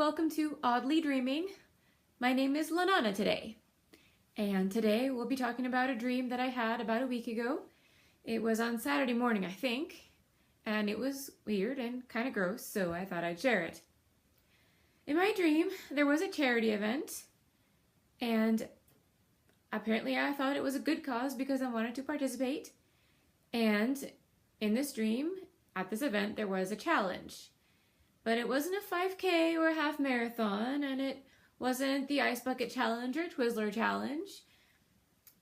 welcome to Oddly Dreaming. My name is Lanana today, and today we'll be talking about a dream that I had about a week ago. It was on Saturday morning, I think, and it was weird and kind of gross, so I thought I'd share it. In my dream, there was a charity event, and apparently I thought it was a good cause because I wanted to participate, and in this dream, at this event, there was a challenge. But it wasn't a 5K or a half marathon, and it wasn't the Ice Bucket Challenge or Twizzler Challenge.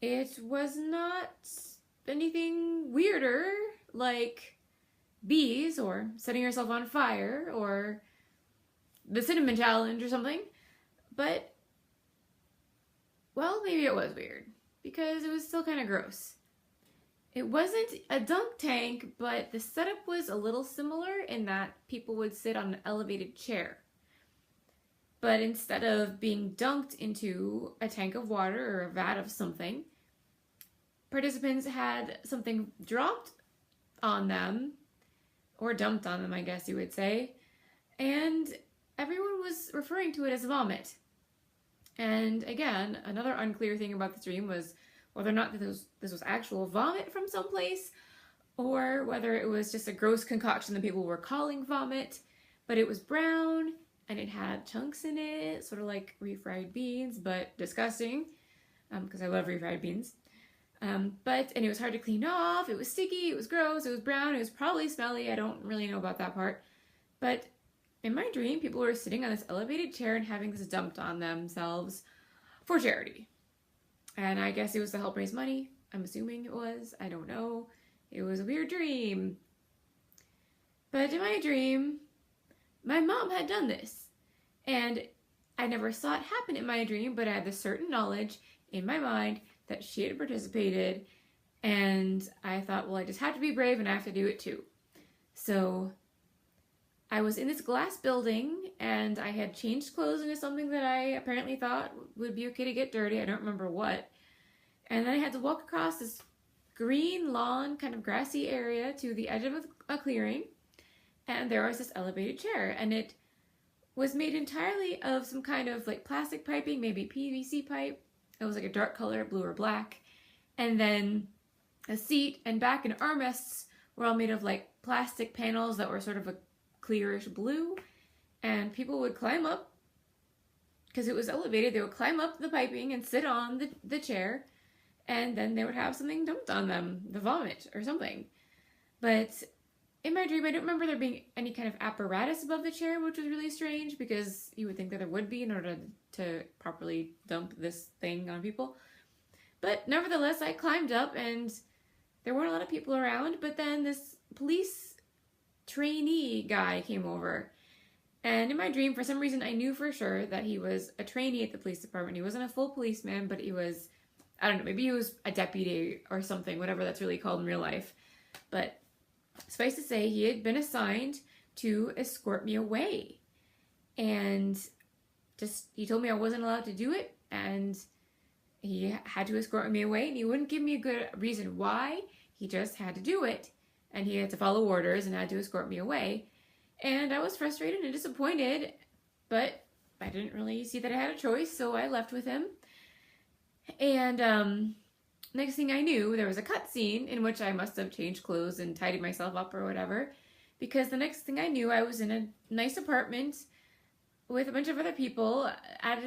It was not anything weirder, like bees or setting yourself on fire or the Cinnamon Challenge or something. But, well, maybe it was weird, because it was still kind of gross. It wasn't a dunk tank, but the setup was a little similar in that people would sit on an elevated chair. But instead of being dunked into a tank of water or a vat of something, participants had something dropped on them, or dumped on them, I guess you would say, and everyone was referring to it as vomit. And again, another unclear thing about the dream was whether or not this was actual vomit from someplace, or whether it was just a gross concoction that people were calling vomit. But it was brown, and it had chunks in it, sort of like refried beans, but disgusting, because I love refried beans. And it was hard to clean off, it was sticky, it was gross, it was brown, it was probably smelly, I don't really know about that part. But in my dream, people were sitting on this elevated chair and having this dumped on themselves for charity. And I guess it was to help raise money. I'm assuming it was. I don't know. It was a weird dream. But in my dream, my mom had done this. And I never saw it happen in my dream, but I had this certain knowledge in my mind that she had participated. And I thought, well, I just have to be brave and I have to do it too. So I was in this glass building, and I had changed clothes into something that I apparently thought would be okay to get dirty. I don't remember what. And then I had to walk across this green lawn, kind of grassy area to the edge of a clearing. And there was this elevated chair, and it was made entirely of some kind of like plastic piping, maybe PVC pipe. It was like a dark color, blue or black. And then a seat and back and armrests were all made of like plastic panels that were sort of a clearish blue, and people would climb up, because it was elevated, they would climb up the piping and sit on the chair, and then they would have something dumped on them, the vomit or something. But in my dream, I don't remember there being any kind of apparatus above the chair, which was really strange, because you would think that there would be in order to properly dump this thing on people. But nevertheless, I climbed up, and there weren't a lot of people around, but then this police trainee guy came over, and in my dream, for some reason, I knew for sure that he was a trainee at the police department. He wasn't a full policeman, but he was, I don't know, maybe he was a deputy or something, whatever that's really called in real life. But suffice to say, he had been assigned to escort me away, and he told me I wasn't allowed to do it, and he had to escort me away, and he wouldn't give me a good reason why. He just had to do it. And he had to follow orders and had to escort me away. And I was frustrated and disappointed, but I didn't really see that I had a choice, so I left with him. And next thing I knew, there was a cutscene in which I must have changed clothes and tidied myself up or whatever, because the next thing I knew, I was in a nice apartment with a bunch of other people at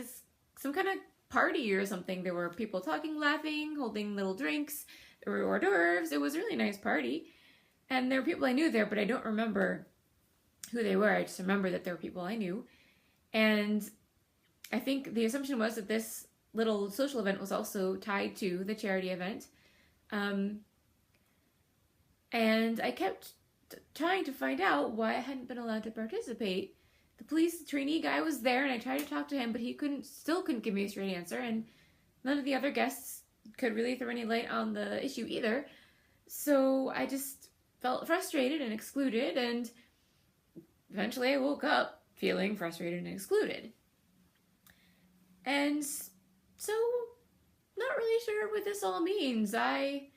some kind of party or something. There were people talking, laughing, holding little drinks. There were hors d'oeuvres. It was a really nice party. And there were people I knew there, but I don't remember who they were. I just remember that there were people I knew. And I think the assumption was that this little social event was also tied to the charity event. And I kept trying to find out why I hadn't been allowed to participate. The police trainee guy was there, and I tried to talk to him, but he still couldn't give me a straight answer. And none of the other guests could really throw any light on the issue either. So I just felt frustrated and excluded, and eventually I woke up feeling frustrated and excluded. And so, not really sure what this all means. I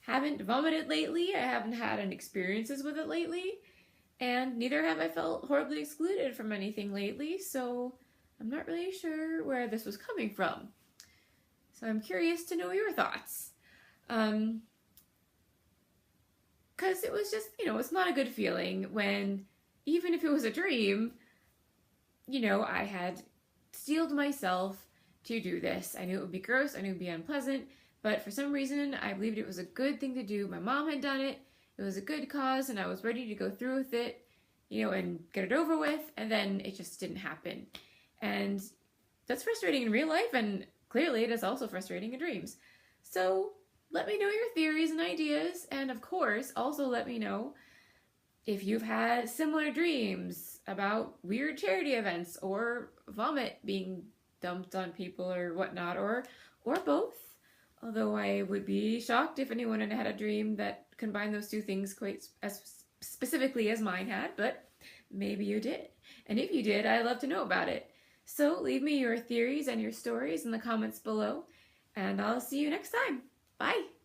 haven't vomited lately, I haven't had any experiences with it lately, And neither have I felt horribly excluded from anything lately, so I'm not really sure where this was coming from. So I'm curious to know your thoughts. Because it was just, it's not a good feeling when, even if it was a dream, I had steeled myself to do this. I knew it would be gross, I knew it would be unpleasant, but for some reason I believed it was a good thing to do. My mom had done it, it was a good cause, and I was ready to go through with it, and get it over with, and then it just didn't happen. And that's frustrating in real life, and clearly it is also frustrating in dreams. So let me know your theories and ideas, and of course, also let me know if you've had similar dreams about weird charity events or vomit being dumped on people or whatnot, or both. Although I would be shocked if anyone had had a dream that combined those two things quite as specifically as mine had, but maybe you did. And if you did, I'd love to know about it. So leave me your theories and your stories in the comments below, and I'll see you next time. Bye!